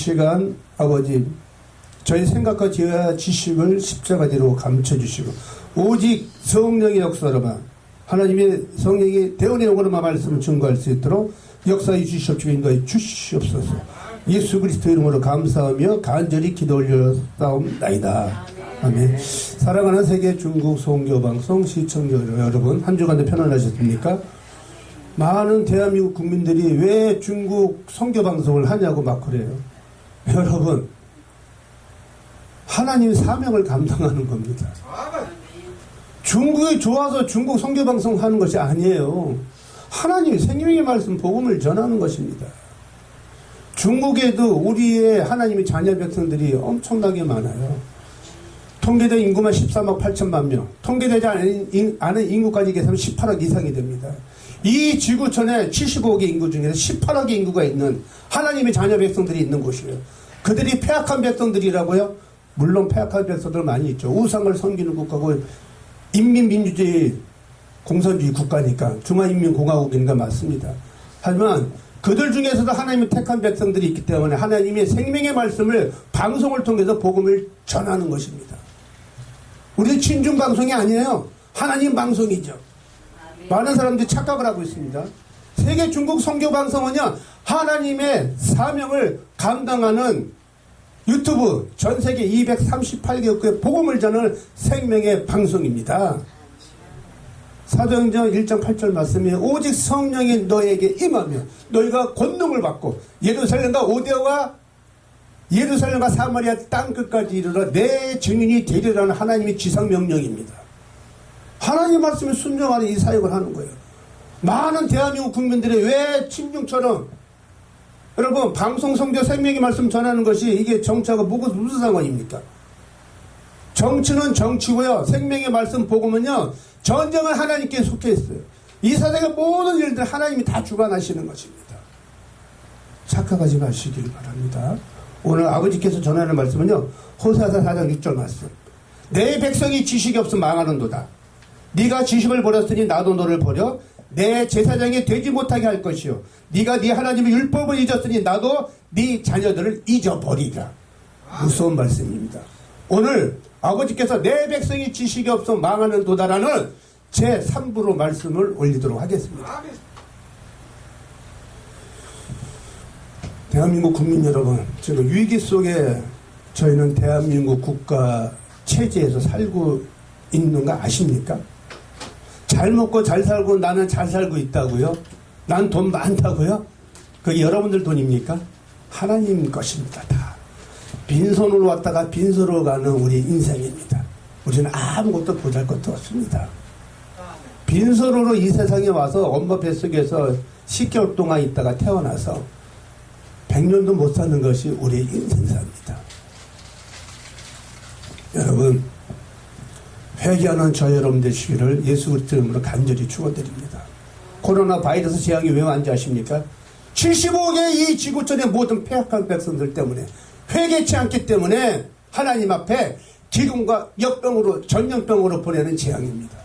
시간 아버지 저희 생각과 지식을 십자가 뒤로 감춰주시고 오직 성령의 역사로만 하나님의 성령이 대언의 영으로만 말씀을 증거할 수 있도록 역사해 주시옵시고 인도해 주시옵소서. 예수 그리스도 이름으로 감사하며 간절히 기도 올려싸움나이다. 아멘. 사랑하는 세계 중국 선교방송 시청자 여러분, 한 주간도 편안하셨습니까? 많은 대한민국 국민들이 왜 중국 선교방송을 하냐고 막 그래요. 여러분, 하나님 사명을 감당하는 겁니다. 중국이 좋아서 중국 선교방송 하는 것이 아니에요. 하나님이 생명의 말씀 복음을 전하는 것입니다. 중국에도 우리의 하나님의 자녀 백성들이 엄청나게 많아요. 통계된 인구만 13억 8천만 명, 통계되지 않은 인구까지 계산하면 18억 이상이 됩니다. 이 지구촌에 75억의 인구 중에서 18억의 인구가 있는 하나님의 자녀 백성들이 있는 곳이에요. 그들이 폐악한 백성들이라고요? 물론 폐악한 백성들 많이 있죠. 우상을 섬기는 국가고 인민민주주의 공산주의 국가니까 중화인민공화국이니까 맞습니다. 하지만 그들 중에서도 하나님의 택한 백성들이 있기 때문에 하나님의 생명의 말씀을 방송을 통해서 복음을 전하는 것입니다. 우리는 친중 방송이 아니에요. 하나님 방송이죠. 많은 사람들이 착각을 하고 있습니다. 세계 중국 선교 방송은요, 하나님의 사명을 감당하는 유튜브 전 세계 238개국의 복음을 전하는 생명의 방송입니다. 사도행전 1장 8절 말씀에 오직 성령이 너에게 임하며 너희가 권능을 받고 예루살렘과 사마리아 땅끝까지 이르러 내 증인이 되리라는 하나님의 지상명령입니다. 하나님 말씀에 순종하는 이 사역을 하는 거예요. 많은 대한민국 국민들이 왜 친중처럼 여러분 방송 선교 생명의 말씀 전하는 것이 이게 정치하고 무슨 상관입니까? 정치는 정치고요. 생명의 말씀 복음은요. 전쟁은 하나님께 속해 있어요. 이 세상의 모든 일들 하나님이 다 주관하시는 것입니다. 착각하지 마시길 바랍니다. 오늘 아버지께서 전하는 말씀은요. 호세아서 4장 6절 말씀. 내 백성이 지식이 없으면 망하는도다. 네가 지식을 버렸으니 나도 너를 버려 내 제사장이 되지 못하게 할 것이요. 네가 네 하나님의 율법을 잊었으니 나도 네 자녀들을 잊어버리리라. 무서운 말씀입니다. 오늘 아버지께서 내 백성이 지식이 없어 망하는 도다라는 제3부로 말씀을 올리도록 하겠습니다. 대한민국 국민 여러분, 지금 위기 속에 저희는 대한민국 국가 체제에서 살고 있는 거 아십니까? 잘 먹고 잘 살고 나는 잘 살고 있다고요? 난 돈 많다고요? 그게 여러분들 돈입니까? 하나님 것입니다. 다. 빈손으로 왔다가 빈손으로 가는 우리 인생입니다. 우리는 아무것도 보잘것도 없습니다. 빈손으로 이 세상에 와서 엄마 뱃속에서 10개월 동안 있다가 태어나서 100년도 못 사는 것이 우리의 인생사입니다. 여러분, 회개하는 저 여러분 되시기를 예수 그리스도 이름으로 간절히 축원드립니다. 코로나 바이러스 재앙이 왜 왔는지 아십니까? 75억의 이 지구촌의 모든 폐악한 백성들 때문에 회개치 않기 때문에 하나님 앞에 기근과 역병으로 전염병으로 보내는 재앙입니다.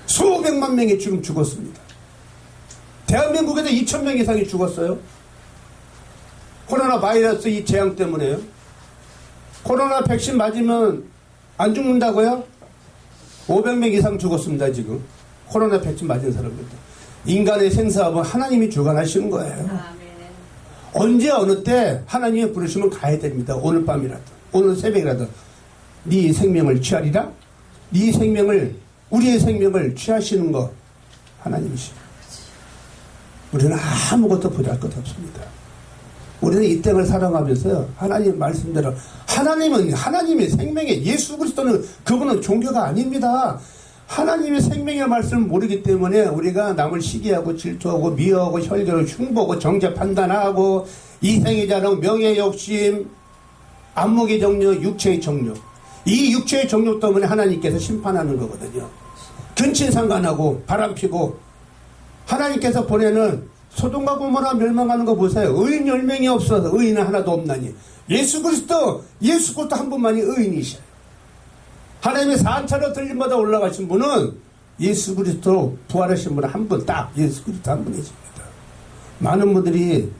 수백만 명이 지금 죽었습니다. 대한민국에서 2,000명 이상이 죽었어요. 코로나 바이러스 이 재앙 때문에요. 코로나 백신 맞으면 안 죽는다고요? 500명 이상 죽었습니다. 지금 코로나 백신 맞은 사람들도. 인간의 생사업은 하나님이 주관하시는 거예요. 언제 어느 때 하나님이 부르시면 가야 됩니다. 오늘 밤이라도 오늘 새벽이라도 네 생명을 취하리라. 네 생명을 우리의 생명을 취하시는 거 하나님이시죠. 우리는 아무것도 보잘것 없습니다. 우리는 이 땅을 살아가면서요. 하나님 말씀대로 하나님은 하나님의 생명의 예수 그리스도는 그분은 종교가 아닙니다. 하나님의 생명의 말씀을 모르기 때문에 우리가 남을 시기하고 질투하고 미워하고 혈기로 흉보고 정죄 판단하고 이생의 자랑 명예 욕심 안목의 정욕 육체의 정욕 이 육체의 정욕 때문에 하나님께서 심판하는 거거든요. 근친상간하고 바람피고 하나님께서 보내는 소돔과 고모라 멸망하는 거 보세요. 의인 10명이 없어서 의인은 하나도 없나니 예수 그리스도 한 분만이 의인이셔요. 하나님의 산차로 들림마다 올라가신 분은 예수 그리스도 부활하신 분 한 분 딱 예수 그리스도 한 분이십니다. 많은 분들이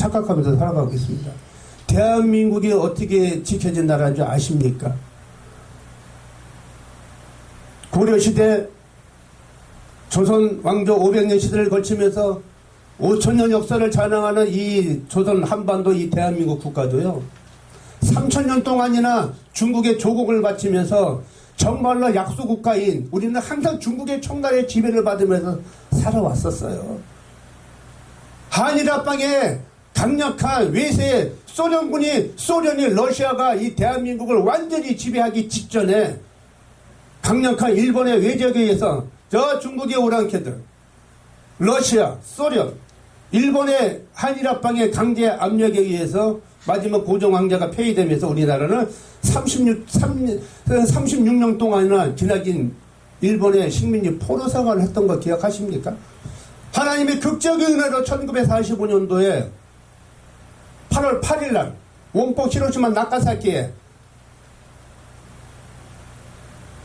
착각하면서 살아가고 있습니다. 대한민국이 어떻게 지켜진 나라인 줄 아십니까? 고려시대 조선 왕조 500년 시대를 거치면서 5천년 역사를 자랑하는 이 조선 한반도 이 대한민국 국가도요, 3천년 동안이나 중국의 조국을 바치면서 정말로 약소국가인 우리는 항상 중국의 청나라의 지배를 받으면서 살아왔었어요. 한일 합방에 강력한 외세 소련이 러시아가 이 대한민국을 완전히 지배하기 직전에 강력한 일본의 외적에 의해서 저 중국의 오랑캐들, 러시아, 소련, 일본의 한일 합방의 강제 압력에 의해서 마지막 고종 황제가 폐위되면서 우리나라는 36년 동안이나 지나긴 일본의 식민지 포로 생활을 했던 거 기억하십니까? 하나님의 극적인 은혜로 1945년도에 8월 8일 날 원폭 히로시마 나가사키에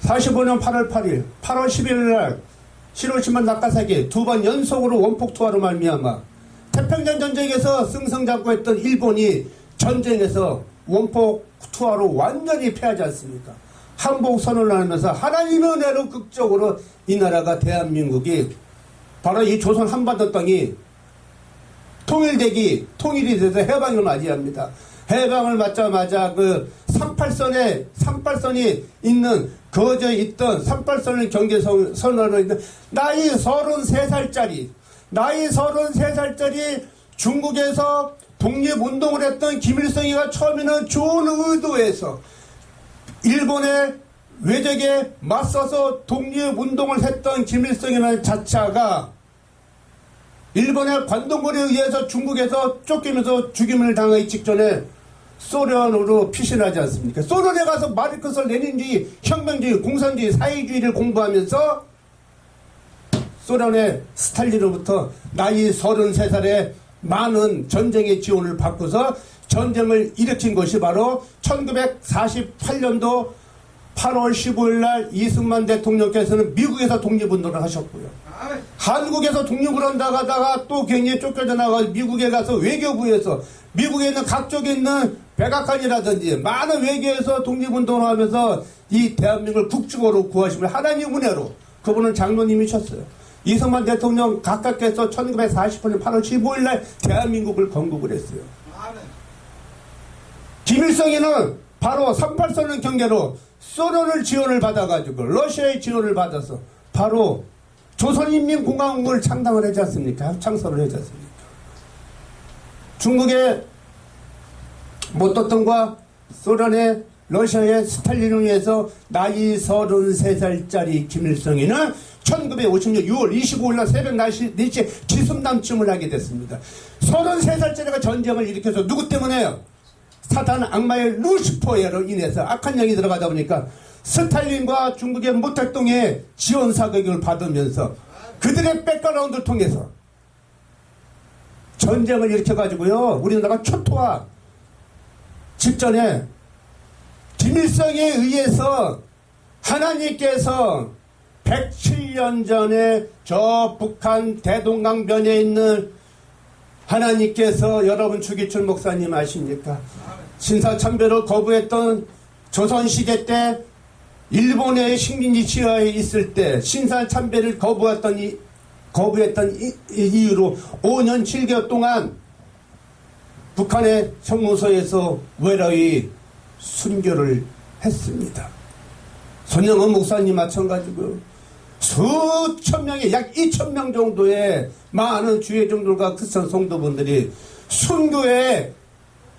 45년 8월 8일, 8월 11일 날 히로시마 나가사키 두 번 연속으로 원폭 투하로 말미암아 태평양 전쟁에서 승승장구했던 일본이 전쟁에서 원폭 투하로 완전히 패하지 않습니까? 항복 선언을 하면서 하나님의 은혜로 극적으로 이 나라가 대한민국이 바로 이 조선 한반도 땅이 통일이 돼서 해방을 맞이합니다. 해방을 맞자마자 그 38선이 있는 거저 있던 38선을 경계선으로 있는 나이 33살짜리 중국에서 독립운동을 했던 김일성이가 처음에는 좋은 의도에서 일본의 외적에 맞서서 독립운동을 했던 김일성이라는 자체가 일본의 관동군에 의해서 중국에서 쫓기면서 죽임을 당하기 직전에 소련으로 피신하지 않습니까? 소련에 가서 마르크스, 레닌주의, 혁명주의, 공산주의, 사회주의를 공부하면서 소련의 스탈린으로부터 나이 33살에 많은 전쟁의 지원을 받고서 전쟁을 일으킨 것이 바로 1948년도 8월 15일 날 이승만 대통령께서는 미국에서 독립운동을 하셨고요. 한국에서 독립을 한다가다가 또 굉장히 쫓겨져 나가 미국에 가서 외교부에서 미국에 있는 각쪽에 있는 백악관이라든지 많은 외교에서 독립운동을 하면서 이 대한민국을 국주국으로 구하시면 하나님 은혜로 그분은 장로님이셨어요. 이승만 대통령 가깝게서 1948년 8월 15일 날 대한민국을 건국을 했어요. 김일성이는 바로 38선언 경계로 소련을 지원을 받아가지고 러시아의 지원을 받아서 바로 조선인민공화국을 창당을 하지 않습니까? 창설을 하지 않습니까? 중국의 모토통과 소련의 러시아의 스탈린을 위해서 나이 33살짜리 김일성이는 1950년 6월 25일 날 새벽 4시에 기순남침을 하게 됐습니다. 33살짜리가 전쟁을 일으켜서 누구 때문에요? 사탄 악마의 루시퍼로 인해서 악한 영이 들어가다 보니까 스탈린과 중국의 모택동의 지원 사격을 받으면서 그들의 백그라운드를 통해서 전쟁을 일으켜가지고요. 우리나라가 초토화 직전에 김일성에 의해서 하나님께서 107년 전에 저 북한 대동강변에 있는 하나님께서 여러분 주기철 목사님 아십니까? 신사참배를 거부했던 조선시대 때 일본의 식민지 지하에 있을 때 신사참배를 거부했던 이유로 5년 7개월 동안 북한의 형무소에서 외로이 순교를 했습니다. 손영은 목사님 마찬가지고요. 수천 명의 약 2,000명 정도의 많은 주의 종들과 크리스천 성도분들이 순교에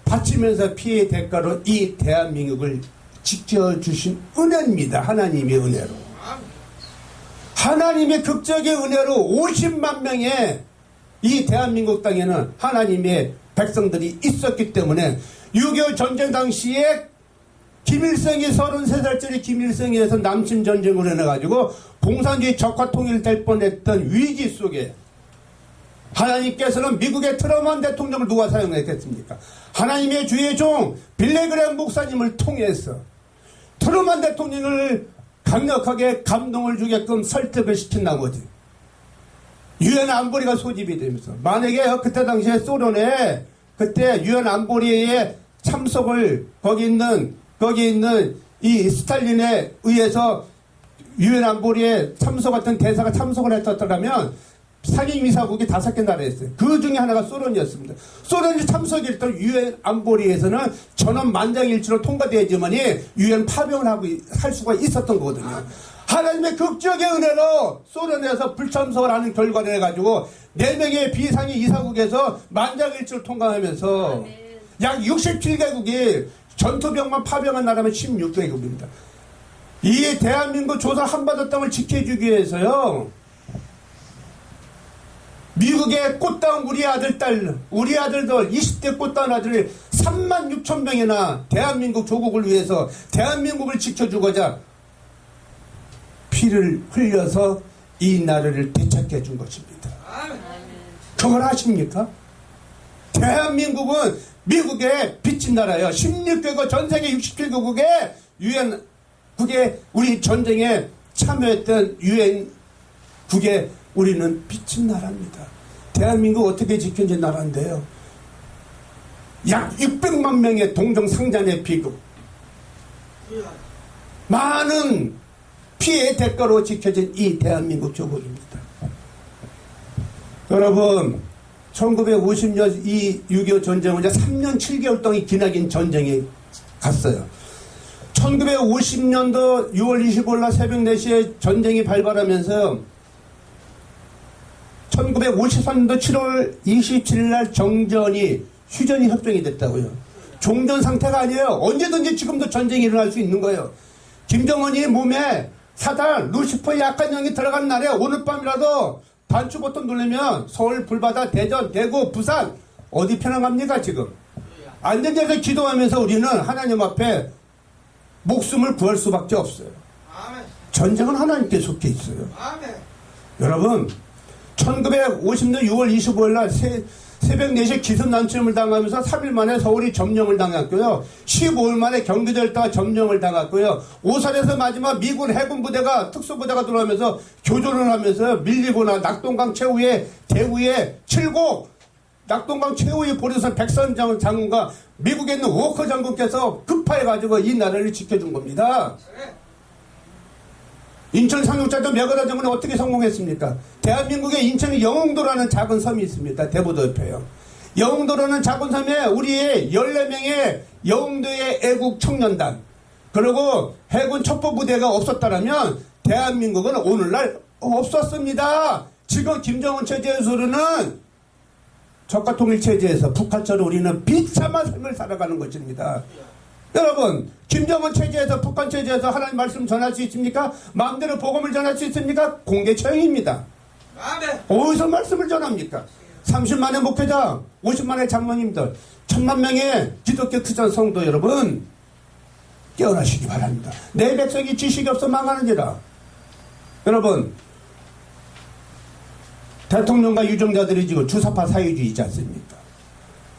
바치면서 피해 대가로 이 대한민국을 지켜주신 은혜입니다. 하나님의 은혜로. 하나님의 극적의 은혜로 50만 명의 이 대한민국 땅에는 하나님의 백성들이 있었기 때문에 6.25 전쟁 당시에 김일성이 33살짜리 김일성에서 남침 전쟁을 해가지고 공산주의 적화 통일될 뻔했던 위기 속에 하나님께서는 미국의 트럼프 대통령을 누가 사용했겠습니까? 하나님의 주의 종 빌레그램 목사님을 통해서 트럼프 대통령을 강력하게 감동을 주게끔 설득을 시킨 나머지 유엔 안보리가 소집이 되면서 만약에 그때 당시에 소련에 그때 유엔 안보리에 참석을 거기 있는 이 스탈린에 의해서 유엔 안보리에 참석했던 대사가 참석을 했었더라면 상임이사국이 5개 나라였어요. 그 중에 하나가 소련이었습니다. 소련이 참석했던 유엔 안보리에서는 전원 만장일치로 통과되어야지만이 유엔 파병을 하고 할 수가 있었던 거거든요. 하나님의 극적의 은혜로 소련에서 불참석을 하는 결과를 해가지고 4명의 비상임 이사국에서 만장일치로 통과하면서 약 67개국이 전투병만 파병한 나라면 16개국입니다. 이 대한민국 조선 한반도 땅을 지켜주기 위해서요. 미국의 꽃다운 우리 아들들 20대 꽃다운 아들을 36,000명이나 대한민국 조국을 위해서 대한민국을 지켜주고자 피를 흘려서 이 나라를 되찾게 해준 것입니다. 그걸 아십니까? 대한민국은 미국의 빚진 나라예요. 16개국 전세계 67개국의 유엔국에 우리 전쟁에 참여했던 유엔국에 우리는 빚진 나라입니다. 대한민국 어떻게 지켜진 나라인데요. 약 600만 명의 동정상잔의 비극 많은 피해의 대가로 지켜진 이 대한민국 조국입니다. 여러분 1950년 이 6.25 전쟁은 이제 3년 7개월 동안 기나긴 전쟁이 갔어요. 1950년도 6월 25일 날 새벽 4시에 전쟁이 발발하면서 1953년도 7월 27일 날 휴전이 협정이 됐다고요. 종전 상태가 아니에요. 언제든지 지금도 전쟁이 일어날 수 있는 거예요. 김정은이 몸에 사달 루시퍼의 약한 영이 들어간 날에 오늘 밤이라도 단추 버튼 누르면 서울, 불바다, 대전, 대구, 부산 어디 편안합니까 지금? 안전자에서 기도하면서 우리는 하나님 앞에 목숨을 구할 수밖에 없어요. 전쟁은 하나님께 속해 있어요. 여러분 1950년 6월 25일 날 새벽 4시에 기습난침을 당하면서 3일 만에 서울이 점령을 당했고요. 15일 만에 경기도 열도가 점령을 당했고요. 오산에서 마지막 미군 해군 부대가 특수부대가 들어오면서 교전을 하면서 밀리거나 낙동강 최후의 대구의 7고 낙동강 최후의 보리선 백선 장군과 미국에 있는 워커 장군께서 급파해가지고 이 나라를 지켜준 겁니다. 인천 상륙작전 메가다 정부는 어떻게 성공했습니까? 대한민국에 인천의 영흥도라는 작은 섬이 있습니다. 대보도 옆에요. 영흥도라는 작은 섬에 우리의 14명의 영흥도의 애국 청년단 그리고 해군 첩보부대가 없었다면 대한민국은 오늘날 없었습니다. 지금 김정은 체제에서는 적가통일체제에서 북한처럼 우리는 비참한 삶을 살아가는 것입니다. 여러분 김정은 체제에서 북한 체제에서 하나님 말씀 전할 수 있습니까? 마음대로 복음을 전할 수 있습니까? 공개 처형입니다. 어디서 말씀을 전합니까? 30만의 목회자 50만의 장로님들 1000만 명의 기독교 크리스찬 성도 여러분 깨어나시기 바랍니다. 내 백성이 지식이 없어 망하느니라. 여러분 대통령과 유정자들이 지금 주사파 사회주의이지 않습니까?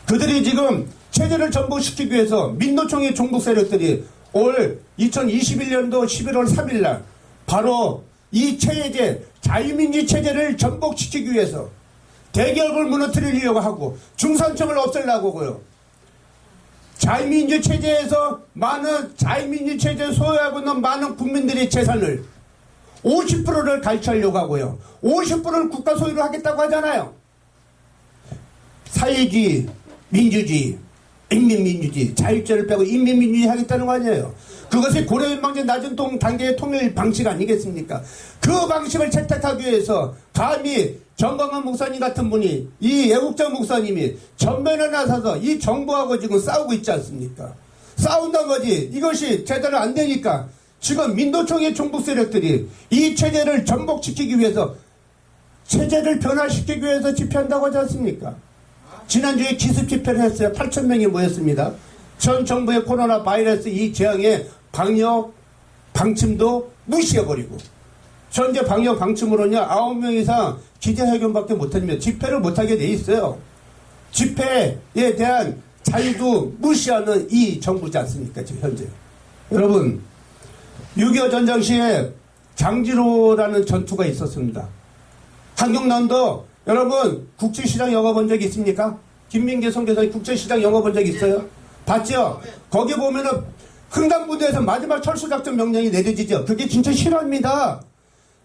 그들이 지금 체제를 전복시키기 위해서 민노총의 종북 세력들이 올 2021년도 11월 3일날 바로 이 체제 자유민주 체제를 전복시키기 위해서 대기업을 무너뜨리려고 하고 중산층을 없애려고 하고요. 자유민주 체제에서 자유민주 체제를 소유하고 있는 많은 국민들의 재산을 50%를 갈취하려고 하고요. 50%를 국가 소유로 하겠다고 하잖아요. 사회주의, 민주주의, 인민민주주의, 자율제를 빼고 인민민주주의 하겠다는 거 아니에요. 그것이 고려연방제 낮은 단계의 통일 방식 아니겠습니까? 그 방식을 채택하기 위해서 감히 정광훈 목사님 같은 분이 이 애국자 목사님이 전면에 나서서 이 정부하고 지금 싸우고 있지 않습니까? 싸운다는 거지. 이것이 제대로 안 되니까 지금 민노총의 종북 세력들이 이 체제를 전복시키기 위해서 체제를 변화시키기 위해서 집회한다고 하지 않습니까? 지난주에 기습 집회를 했어요. 8,000명이 모였습니다. 전 정부의 코로나 바이러스 이 재앙의 방역 방침도 무시해버리고 현재 방역 방침으로는 9명 이상 기자회견밖에 못하면 집회를 못하게 돼 있어요. 집회에 대한 자유도 무시하는 이 정부지 않습니까? 지금 현재. 여러분 6.25 전쟁 시에 장지로라는 전투가 있었습니다. 한경남도 여러분 국제시장 열어본 적 있습니까? 김민기 선교사님 국제시장 영화 본 적 있어요? 봤죠? 거기 보면은 횡단부두에서 마지막 철수작전 명령이 내려지죠. 그게 진짜 실화입니다.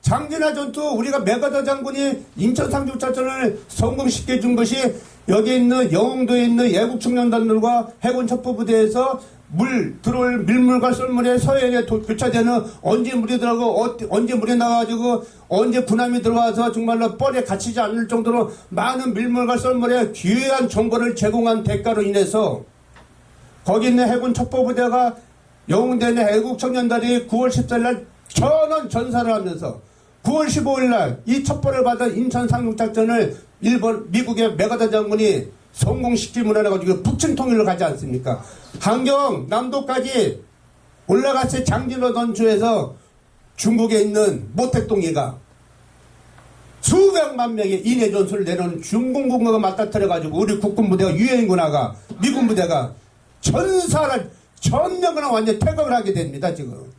장진화 전투 우리가 메가더 장군이 인천 상륙작전을 성공시켜 준 것이 여기 있는 영흥도에 있는 예국 청년단들과 해군 첩보부대에서 물 들어올 밀물과 썰물에 서해에 교차되는 언제 물이 들어가고 언제 물이 나와가지고 언제 군함이 들어와서 정말로 뻘에 갇히지 않을 정도로 많은 밀물과 썰물에 귀한 정보를 제공한 대가로 인해서 거기 있는 해군 첩보부대가 영웅대에 있는 애국 청년들이 9월 14일 날 전원 전사를 하면서 9월 15일 날 이 첩보를 받은 인천 상륙작전을 미국의 메가더 장군이 성공시키므로 해가지고 북침 통일로 가지 않습니까? 한경 남도까지 올라갔을 때 장진호 전투에서 중국에 있는 모택동이가 수백만 명의 인해 전술을 내놓은 중공군과 맞닥뜨려가지고 우리 국군부대가 유엔군화가 미군 부대가 전사를 전면으로 완전 퇴각을 하게 됩니다. 지금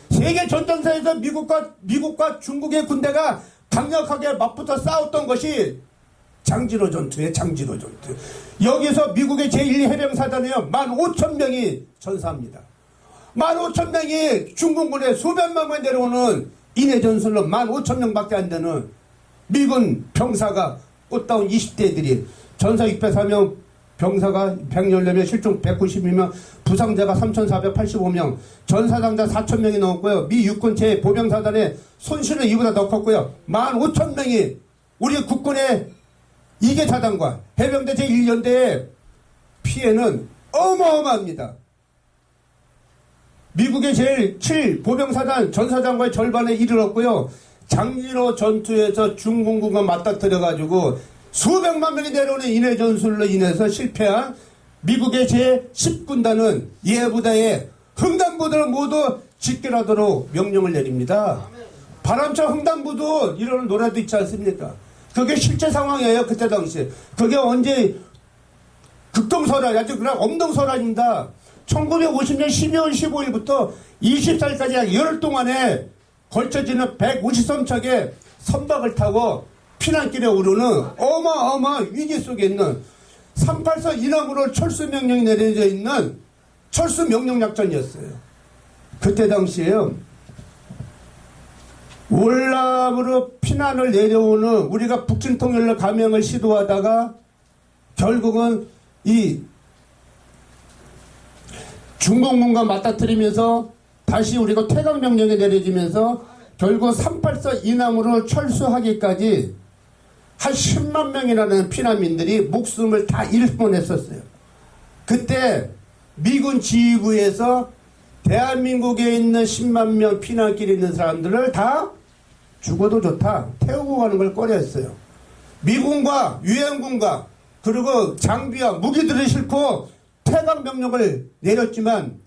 세계 전쟁사에서 미국과 중국의 군대가 강력하게 맞붙어 싸웠던 것이 장진호 전투에 장진호 전투. 여기서 미국의 제1해병사단이요 15,000명이 전사합니다. 15,000명이 중공군에 수백만 명 내려오는 인해 전술로 15,000명밖에 안 되는 미군 병사가 꽃다운 20대들이 전사 604명 병사가 114명, 실종 192명, 부상자가 3,485명, 전사상자 4,000명이 넘었고요. 미 육군 제5병사단의 손실은 이보다 더 컸고요. 15,000명이 우리 국군의 이계사단과 해병대 제1연대의 피해는 어마어마합니다. 미국의 제7 보병사단 전사장과의 절반에 이르렀고요. 장진호 전투에서 중공군과 맞닥뜨려가지고 수백만 명이 내려오는 인해 전술로 인해서 실패한 미국의 제10군단은 예부대의 횡단부도를 모두 직결하도록 명령을 내립니다. 바람차 횡단부도 이런 노래도 있지 않습니까? 그게 실제 상황이에요. 그때 당시. 그게 언제 극동설화, 아주 그냥 엄동설화입니다. 1950년 12월 15일부터 24일까지 약 열흘 동안에 걸쳐지는 153척의 선박을 타고 피난길에 오르는 어마어마한 위기 속에 있는 384 이남으로 철수 명령이 내려져 있는 철수 명령 작전이었어요. 그때 당시에요. 월남으로 피난을 내려오는 우리가 북진 통일로 감행을 시도하다가 결국은 이 중공군과 맞닥뜨리면서 다시 우리가 퇴각 명령이 내려지면서 결국 384 이남으로 철수하기까지 한 10만 명이라는 피난민들이 목숨을 다 잃을 뻔했었어요. 그때 미군 지휘부에서 대한민국에 있는 10만 명 피난길에 있는 사람들을 다 죽어도 좋다 태우고 가는 걸 꺼려했어요. 미군과 유엔군과 그리고 장비와 무기들을 싣고 퇴각 명령을 내렸지만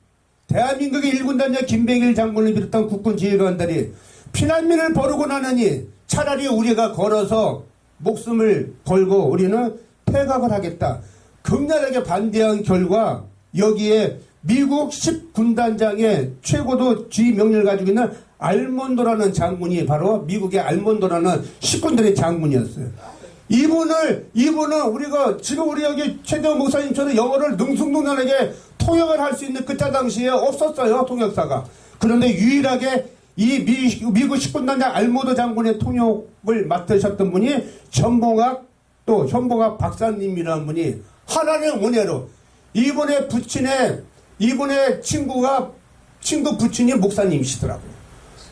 대한민국의 1군단장 김병일 장군을 비롯한 국군 지휘관들이 피난민을 버리고 나느니 차라리 우리가 걸어서 목숨을 걸고 우리는 퇴각을 하겠다. 극렬하게 반대한 결과 여기에 미국 10군단장의 최고도 지휘 명령을 가지고 있는 알몬도라는 장군이 바로 미국의 알몬도라는 10군단의 장군이었어요. 이분은 우리가 지금 우리 여기 최대원 목사님처럼 영어를 능숙능란하게 통역을 할 수 있는 그때 당시에 없었어요. 통역사가. 그런데 유일하게 이 미국 10군단장 알몬도 장군의 통역을 맡으셨던 분이 현봉학 박사님이라는 분이 하나님의 은혜로 이분의 친구 부친이 목사님이시더라고요.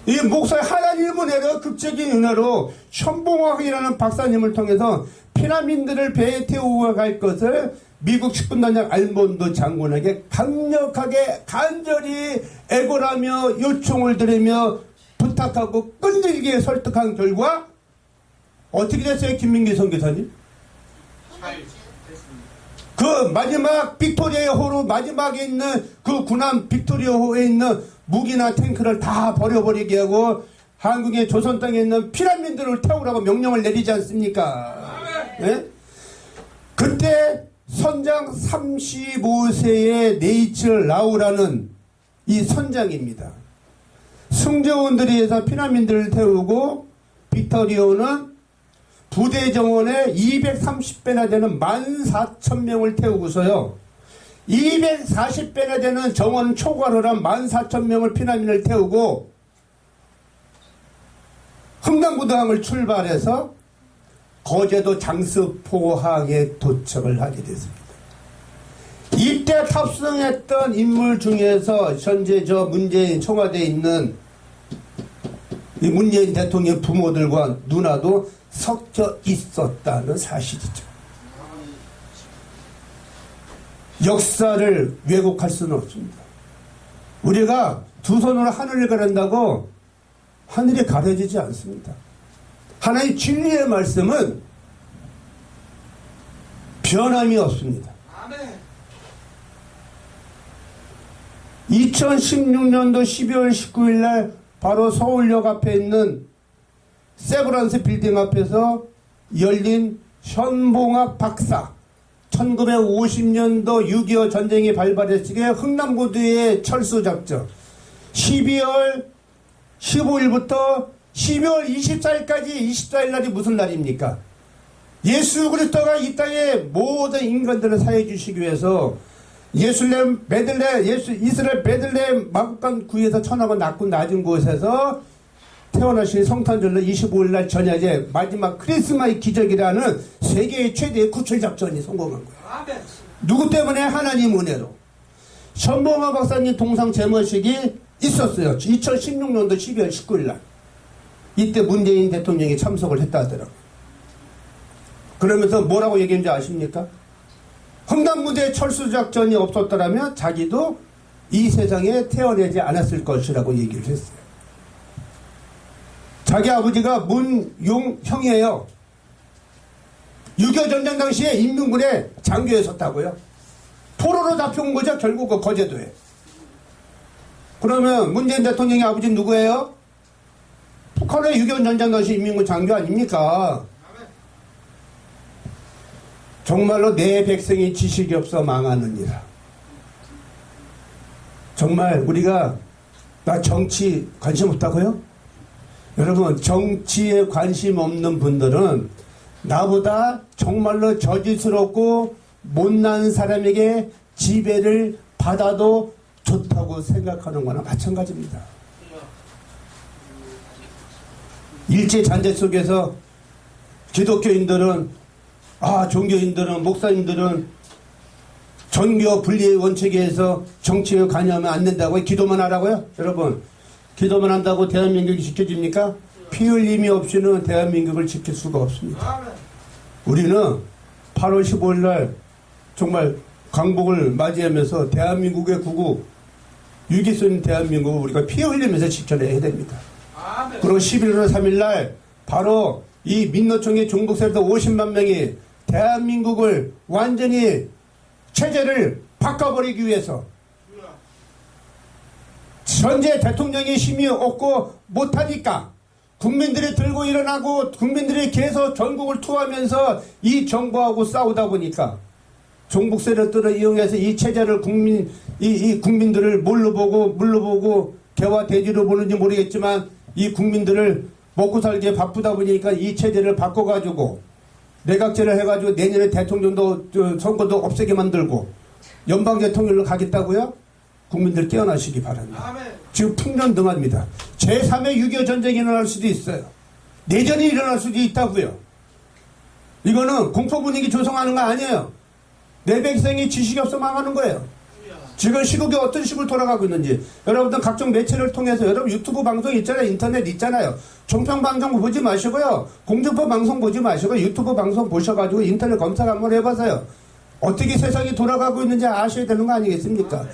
이 목사의 하나님의 은혜로 극적인 은혜로 현봉학이라는 박사님을 통해서 피난민들을 배에 태우고 갈 것을 미국 10군단장 알몬도 장군에게 강력하게 간절히 애걸하며 요청을 드리며 부탁하고 끈질기게 설득한 결과 어떻게 됐어요? 김민기 선교사님? 그 마지막 빅토리아호로 마지막에 있는 그 군함 빅토리아호에 있는 무기나 탱크를 다 버려버리게 하고 한국의 조선 땅에 있는 피난민들을 태우라고 명령을 내리지 않습니까? 네? 그때 선장 35세의 네이처 라우라는 이 선장입니다. 승조원들이 해서 피난민들을 태우고 빅토리아호는 부대 정원에 230배나 되는 14,000명을 태우고서요. 240배나 되는 정원 초과를 한 14,000명을 피난민을 태우고 흥남부두항을 출발해서 거제도 장수포항에 도착을 하게 됐습니다. 이때 탑승했던 인물 중에서 현재 저 문재인 청와대에 있는 이 문재인 대통령 부모들과 누나도 섞여 있었다는 사실이죠. 역사를 왜곡할 수는 없습니다. 우리가 두 손으로 하늘을 가른다고 하늘이 가려지지 않습니다. 하나의 진리의 말씀은 변함이 없습니다. 2016년도 12월 19일 날 바로 서울역 앞에 있는 세브란스 빌딩 앞에서 열린 현봉학 박사 1950년도 6.25 전쟁이 발발했을 때 흥남부두의 철수작전 12월 15일부터 12월 24일까지 24일 날이 무슨 날입니까? 예수 그리스도가 이 땅에 모든 인간들을 사해 주시기 위해서 이스라엘 베들레헴 마국간 구에서 천하고 낮고 낮은 곳에서 태어나신 성탄절로 25일 날 저녁에 마지막 크리스마스 기적이라는 세계의 최대의 구출작전이 성공한 거예요. 누구 때문에? 하나님 은혜로. 현봉학 박사님 동상 제모식이 있었어요. 2016년도 12월 19일 날. 이때 문재인 대통령이 참석을 했다 하더라고요. 그러면서 뭐라고 얘기했는지 아십니까? 흥남부두의 철수작전이 없었더라면 자기도 이 세상에 태어나지 않았을 것이라고 얘기를 했어요. 자기 아버지가 문용형이에요. 6.25 전쟁 당시에 인민군의 장교였었다고요. 포로로 잡혀온 거죠. 결국 그 거제도에. 그러면 문재인 대통령의 아버지 누구예요? 북한의 6.25 전쟁 당시 인민군 장교 아닙니까? 정말로 내 백성이 지식이 없어 망하느니라. 정말 우리가 나 정치 관심 없다고요? 여러분 정치에 관심 없는 분들은 나보다 정말로 저질스럽고 못난 사람에게 지배를 받아도 좋다고 생각하는 거나 마찬가지입니다. 일제잔재 속에서 기독교인들은 종교인들은 목사님들은 전교 분리의 원칙에 의해서 정치에 관여하면 안 된다고 기도만 하라고요? 여러분 기도만 한다고 대한민국이 지켜집니까? 피 흘림이 없이는 대한민국을 지킬 수가 없습니다. 우리는 8월 15일 날 정말 광복을 맞이하면서 대한민국의 구국 유기소인 대한민국을 우리가 피 흘리면서 지켜내야 됩니다. 그리고 11월 3일 날 바로 이 민노총의 종북세력들 50만 명이 대한민국을 완전히 체제를 바꿔버리기 위해서 현재 대통령이 힘이 없고 못하니까 국민들이 들고 일어나고 국민들이 계속 전국을 투하하면서 이 정부하고 싸우다 보니까 종북 세력들을 이용해서 이 체제를 국민들을 뭘로 보고 개와 돼지로 보는지 모르겠지만 이 국민들을 먹고 살기에 바쁘다 보니까 이 체제를 바꿔가지고 내각제를 해가지고 내년에 대통령도 선거도 없애게 만들고 연방 대통령으로 가겠다고요? 국민들 깨어나시기 바랍니다. 아멘. 지금 풍년등화입니다. 제3의 6.25 전쟁이 일어날 수도 있어요. 내전이 일어날 수도 있다고요. 이거는 공포 분위기 조성하는 거 아니에요. 내 백성이 지식이 없어 망하는 거예요. 지금 시국이 어떤 식으로 돌아가고 있는지 여러분들 각종 매체를 통해서 여러분 유튜브 방송 있잖아요. 인터넷 있잖아요. 종편 방송 보지 마시고요. 공중파 방송 보지 마시고 유튜브 방송 보셔가지고 인터넷 검색 한번 해봐서요. 어떻게 세상이 돌아가고 있는지 아셔야 되는 거 아니겠습니까?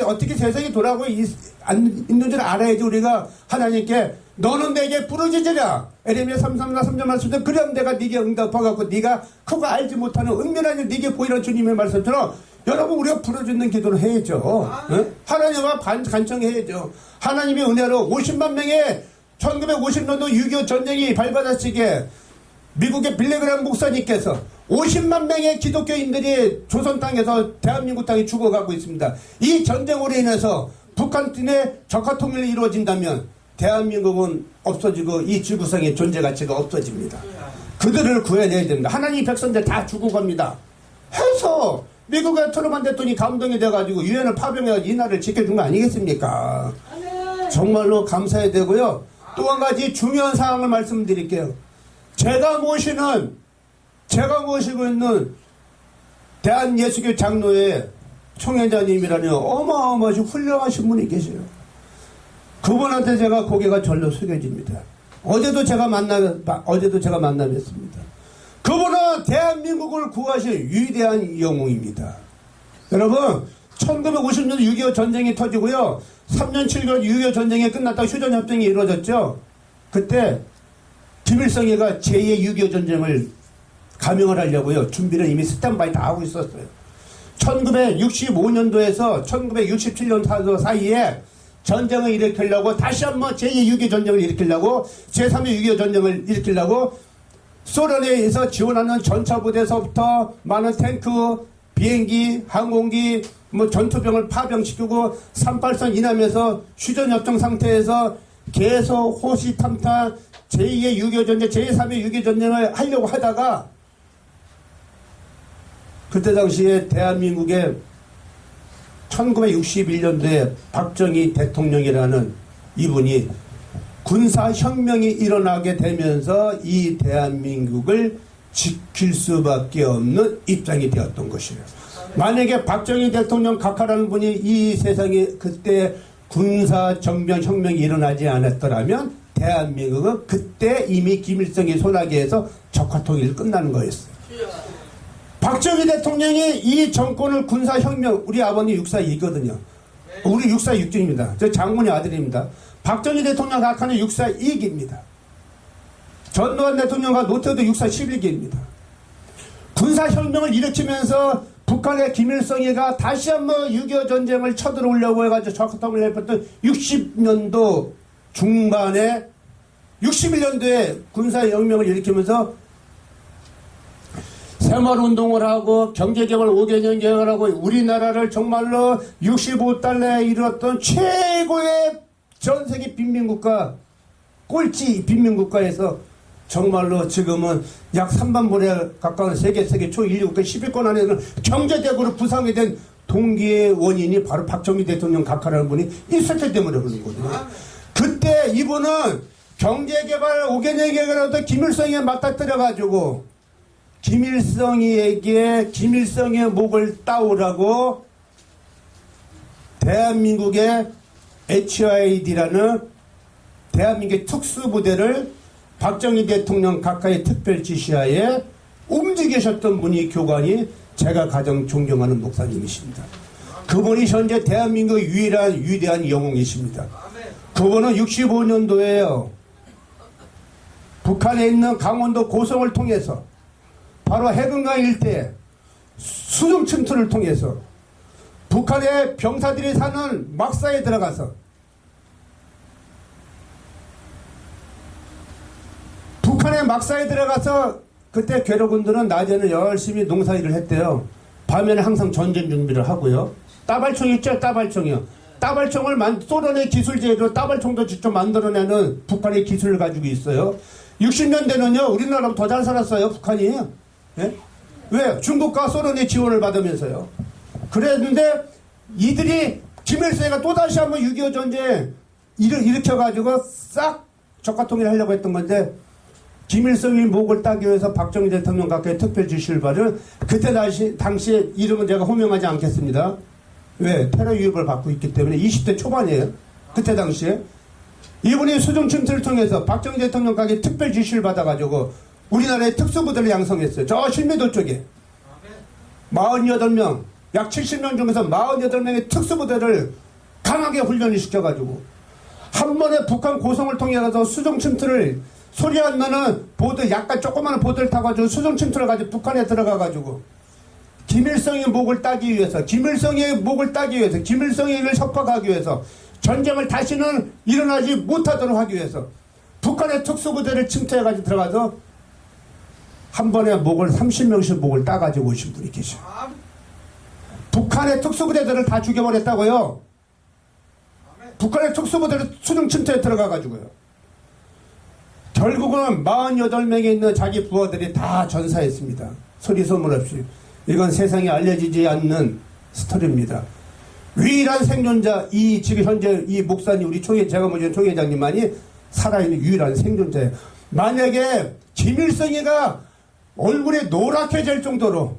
어떻게 세상이 돌아가고 있는 줄 알아야지 우리가 하나님께 너는 내게 부르짖으라. 에레미야 3:3 3절 말씀도 그럼 내가 네게 응답하고 네가 그거 알지 못하는 은밀한 일 네게 보이는 주님의 말씀처럼 여러분 우리가 부르짖는 기도를 해야죠. 응? 하나님과 간청해야죠. 하나님의 은혜로 50만 명의 1950년도 6.25 전쟁이 발발했을 때 미국의 빌리그람 목사님께서 50만 명의 기독교인들이 조선 땅에서 대한민국 땅에 죽어가고 있습니다. 이 전쟁으로 인해서 북한의 적화 통일이 이루어진다면 대한민국은 없어지고 이 지구상의 존재 가치가 없어집니다. 그들을 구해내야 됩니다. 하나님 백성들 다 죽은 겁니다. 해서 미국에 트럼프 대통령이 감동이 돼가지고 유엔을 파병해서 이 나라를 지켜준 거 아니겠습니까? 정말로 감사해야 되고요. 또 한 가지 중요한 사항을 말씀드릴게요. 제가 모시고 있는 대한예수교 장로회 총회장님이라니 어마어마하시 훌륭하신 분이 계세요. 그분한테 제가 고개가 절로 숙여집니다. 어제도 제가 만나뵀습니다. 그분은 대한민국을 구하신 위대한 영웅입니다. 여러분, 1950년 6.25 전쟁이 터지고요. 3년 7개월 6.25 전쟁이 끝났다가 휴전협정이 이루어졌죠. 그때 김일성이가 제2의 6.25 전쟁을 감행을 하려고요. 준비를 이미 스탠바이 다 하고 있었어요. 1965년도에서 1967년 사이에 전쟁을 일으키려고 다시 한번 제2의 6.25 전쟁을 일으키려고 제3의 6.25 전쟁을 일으키려고 소련에 의해서 지원하는 전차부대에서부터 많은 탱크, 비행기, 항공기, 전투병을 파병시키고 38선 이남에서 휴전협정 상태에서 계속 호시탐탐 제2의 6.25 전쟁, 제3의 6.25 전쟁을 하려고 하다가 그때 당시에 대한민국에 1961년도에 박정희 대통령이라는 이분이 군사혁명이 일어나게 되면서 이 대한민국을 지킬 수밖에 없는 입장이 되었던 것이에요. 만약에 박정희 대통령 각하라는 분이 이 세상에 그때 군사정병혁명이 일어나지 않았더라면 대한민국은 그때 이미 김일성이 손아귀에서 적화통일이 끝나는 거였어요. 박정희 대통령이 이 정권을 군사혁명, 우리 아버님 642거든요. 우리 646중입니다. 저 장군의 아들입니다. 박정희 대통령 각하는 642기입니다. 전두환 대통령과 노태우도 641기입니다. 군사혁명을 일으키면서 북한의 김일성이가 다시 한번 6.25 전쟁을 쳐들어오려고 해가지고 적화통일을 해봤던 60년도 중반에 61년도에 군사혁명을 일으키면서 새마을운동을 하고 경제개발 5개년 계획을 하고 우리나라를 정말로 65달러에 이르렀던 최고의 전세계 빈민국가, 꼴찌 빈민국가에서 정말로 지금은 약 3만 분에 가까운 세계 초인류국가 10위권 안에 있는 경제대국으로 부상이 된 동기의 원인이 바로 박정희 대통령 각하라는 분이 있었기 때문에 그런 거거든요. 그때 이분은 경제개발 5개년 계획을 하던 김일성에 맞닥뜨려가지고 김일성의 목을 따오라고 대한민국의 HID라는 대한민국의 특수부대를 박정희 대통령 각하의 특별 지시하에 움직이셨던 분이 교관이 제가 가장 존경하는 목사님이십니다. 그분이 현재 대한민국의 유일한 위대한 영웅이십니다. 그분은 65년도에요. 북한에 있는 강원도 고성을 통해서 바로 해금강 일대에 수중 침투를 통해서 북한의 병사들이 사는 막사에 들어가서 북한의 막사에 들어가서 그때 괴로군들은 낮에는 열심히 농사일을 했대요. 밤에는 항상 전쟁 준비를 하고요. 따발총 있죠? 따발총이요. 따발총을 소련의 기술제로 따발총도 직접 만들어내는 북한의 기술을 가지고 있어요. 60년대는요 우리나라보다 더 잘 살았어요. 북한이. 예? 왜? 중국과 소련의 지원을 받으면서요. 그랬는데 이들이 김일성이가 또다시 한번 6.25 전쟁 일으켜가지고 싹 적화통일을 하려고 했던 건데 김일성이 목을 따기 위해서 박정희 대통령 각하의 특별 지시를 받은 그때 당시에 이름은 제가 호명하지 않겠습니다. 왜? 테러 위협을 받고 있기 때문에 20대 초반이에요. 그때 당시에 이분이 수중 침투를 통해서 박정희 대통령 각하의 특별 지시를 받아가지고 우리나라의 특수부대를 양성했어요. 저 신미도 쪽에 48명, 약 70명 중에서 48명의 특수부대를 강하게 훈련을 시켜가지고 한 번에 북한 고성을 통해서 수중 침투를 소리 안 나는 보드, 약간 조그마한 보드를 타가지고 수중 침투를 가지고 북한에 들어가가지고 김일성의 목을 따기 위해서, 김일성을 협박하기 위해서, 전쟁을 다시는 일어나지 못하도록 하기 위해서 북한의 특수부대를 침투해가지고 들어가서 한 번에 30명씩 목을 따가지고 오신 분이 계셔요. 북한의 특수부대들을 다 죽여버렸다고요. 북한의 특수부대를 수중 침투에 들어가가지고요. 결국은 48명에 있는 자기 부하들이 다 전사했습니다. 소리 소문 없이. 이건 세상에 알려지지 않는 스토리입니다. 유일한 생존자, 지금 현재 이 목사님, 우리 제가 모신 총회장님만이 살아있는 유일한 생존자예요. 만약에 김일성이가 얼굴이 노랗게 질 정도로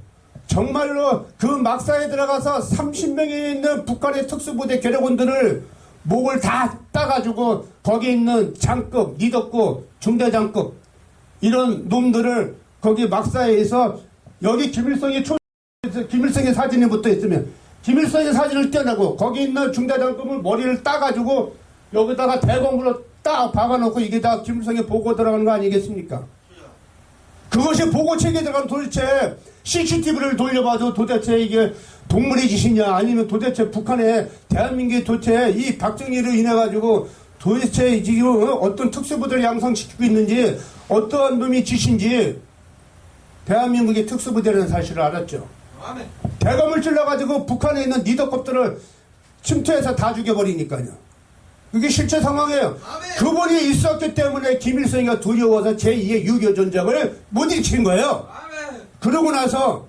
정말로 그 막사에 들어가서 30명이 있는 북한의 특수부대 괴력원들을 목을 다 따가지고 거기 있는 장급, 리더급, 중대장급 이런 놈들을 거기 막사에서 여기 김일성의 사진이 붙어 있으면 김일성의 사진을 떼내고 거기 있는 중대장급을 머리를 따가지고 여기다가 대검으로 딱 박아놓고 이게 다 김일성의 보고 들어가는 거 아니겠습니까? 그것이 보고 체계에 들어가면 도대체 CCTV를 돌려봐도 도대체 이게 동물의 짓이냐 아니면 도대체 북한의 대한민국이 도대체 이 박정희로 인해가지고 도대체 지금 어떤 특수부대를 양성시키고 있는지 어떠한 놈이 짓인지 대한민국의 특수부대라는 사실을 알았죠. 대검을 찔러가지고 북한에 있는 리더급들을 침투해서 다 죽여버리니까요. 그게 실제 상황이에요. 그분이 있었기 때문에 김일성이가 두려워서 제2의 6.25 전쟁을 못 일으킨 거예요. 그러고 나서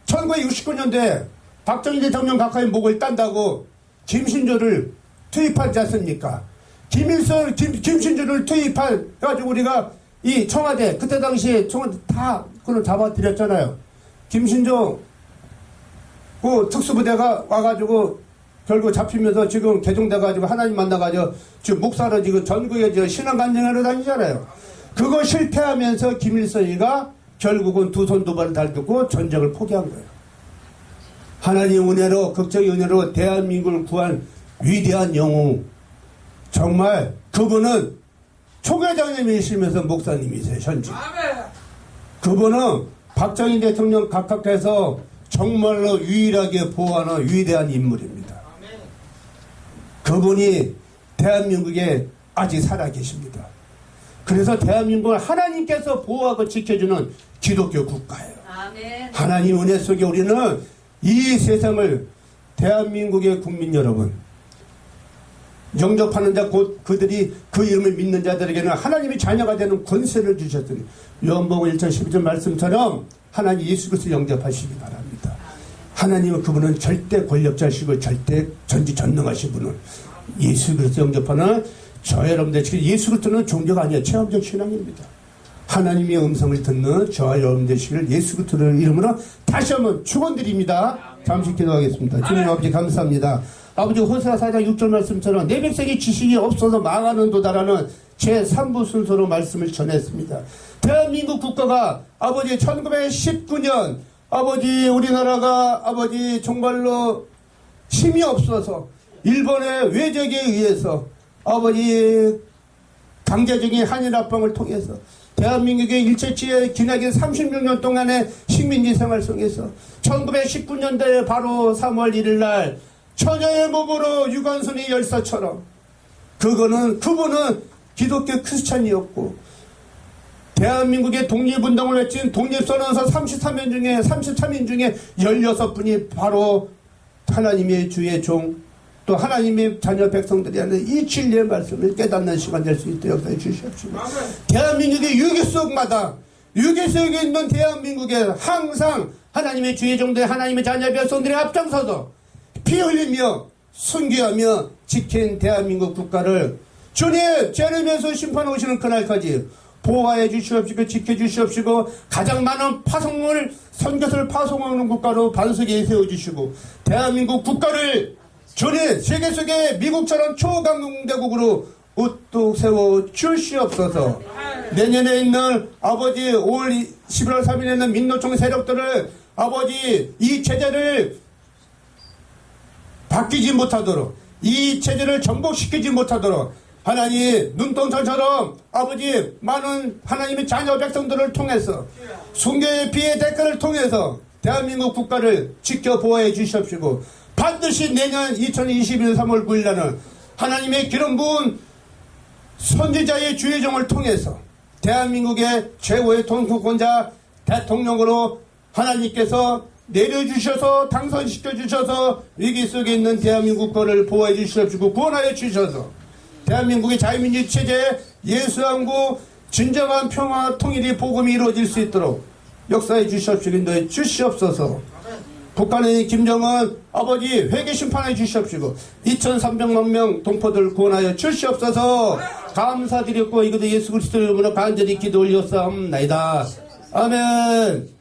1969년도에 박정희 대통령 가까이 목을 딴다고 김신조를 투입하지 않습니까? 김신조를 투입해가지고 우리가 이 청와대, 그때 당시에 청와대 다 그걸 잡아드렸잖아요. 김신조 그 특수부대가 와가지고 결국 잡히면서 지금 개종돼가지고 하나님 만나가지고 지금 목사로 지금 전국에 신앙간증하러 다니잖아요. 그거 실패하면서 김일성이가 결국은 두 손 두 발을 달두고 전쟁을 포기한 거예요. 하나님 은혜로 극적인 은혜로 대한민국을 구한 위대한 영웅. 정말 그분은 총회장님이시면서 목사님이세요. 현재. 그분은 박정희 대통령 각각해서 정말로 유일하게 보호하는 위대한 인물입니다. 그분이 대한민국에 아직 살아계십니다. 그래서 대한민국을 하나님께서 보호하고 지켜주는 기독교 국가예요. 아멘. 하나님 은혜 속에 우리는 이 세상을 대한민국의 국민 여러분 영접하는 자 곧 그들이 그 이름을 믿는 자들에게는 하나님의 자녀가 되는 권세를 주셨더니 요한복음 1장 12절 말씀처럼 하나님 예수 그리스도 영접하시기 바랍니다. 하나님은 그분은 절대 권력자시고 절대 전지전능하신 분은 예수 그리스도 영접하는 저 여러분들 지금 예수 그리스도는 종교가 아니라 체험적 신앙입니다. 하나님의 음성을 듣는 저와 여러분 되시기를 예수 그리스도의 이름으로 다시 한번 축원드립니다. 잠시 기도하겠습니다. 주님 아버지 감사합니다. 아버지 호세아 4장 6절 말씀처럼 내 백성이 지식이 없어서 망하는 도다라는 제3부 순서로 말씀을 전했습니다. 대한민국 국가가 아버지 1919년 아버지 우리나라가 아버지 정말로 힘이 없어서 일본의 외적에 의해서 아버지 강제적인 한일합방을 통해서 대한민국의 일제치에 기나긴 36년 동안의 식민지 생활 속에서 1919년도에 바로 3월 1일 날 처녀의 몸으로 유관순이 열사처럼 그분은 기독교 크리스찬이었고 대한민국의 독립운동을 외친 독립선언서 33인 중에 16분이 바로 하나님의 주의 종 또 하나님의 자녀 백성들이 하는 이 진리의 말씀을 깨닫는 시간 될 수 있도록 역사해 주시옵시고 대한민국의 유교 속마다 유교 속에 있는 대한민국에 항상 하나님의 주의 종들 하나님의 자녀 백성들이 앞장서서 피 흘리며 순교하며 지킨 대한민국 국가를 주님 재림에서 심판해 오시는 그날까지 보호해 주시옵시고 지켜주시옵시고 가장 많은 선교사를 파송하는 국가로 반석에 세워주시고 대한민국 국가를 주님 세계 속에 미국처럼 초강대국으로 우뚝 세워 주시옵소서. 내년에 있는 아버지 11월 3일에 있는 민노총 세력들을 아버지 이 체제를 바뀌지 못하도록 이 체제를 정복시키지 못하도록 하나님 눈동산처럼 아버지 많은 하나님의 자녀 백성들을 통해서 순교의 피의 대가를 통해서 대한민국 국가를 지켜 보호해 주시옵시고 반드시 내년 2021년 3월 9일 날은 하나님의 기름 부은 선지자의 주의 종을 통해서 대한민국의 최고의 통수권자 대통령으로 하나님께서 내려주셔서 당선시켜 주셔서 위기 속에 있는 대한민국 거를 보호해 주시옵시고 구원하여 주셔서 대한민국의 자유민주 체제에 예수왕국 진정한 평화 통일이 복음이 이루어질 수 있도록 역사해 주시옵시고 인도해 주시옵소서. 북한의 김정은 아버지 회개 심판해 주시옵시고 2300만 명 동포들 구원하여 주시옵소서. 감사드렸고 이것도 예수 그리스도의 이름으로 간절히 기도 올렸사옵나이다. 아멘.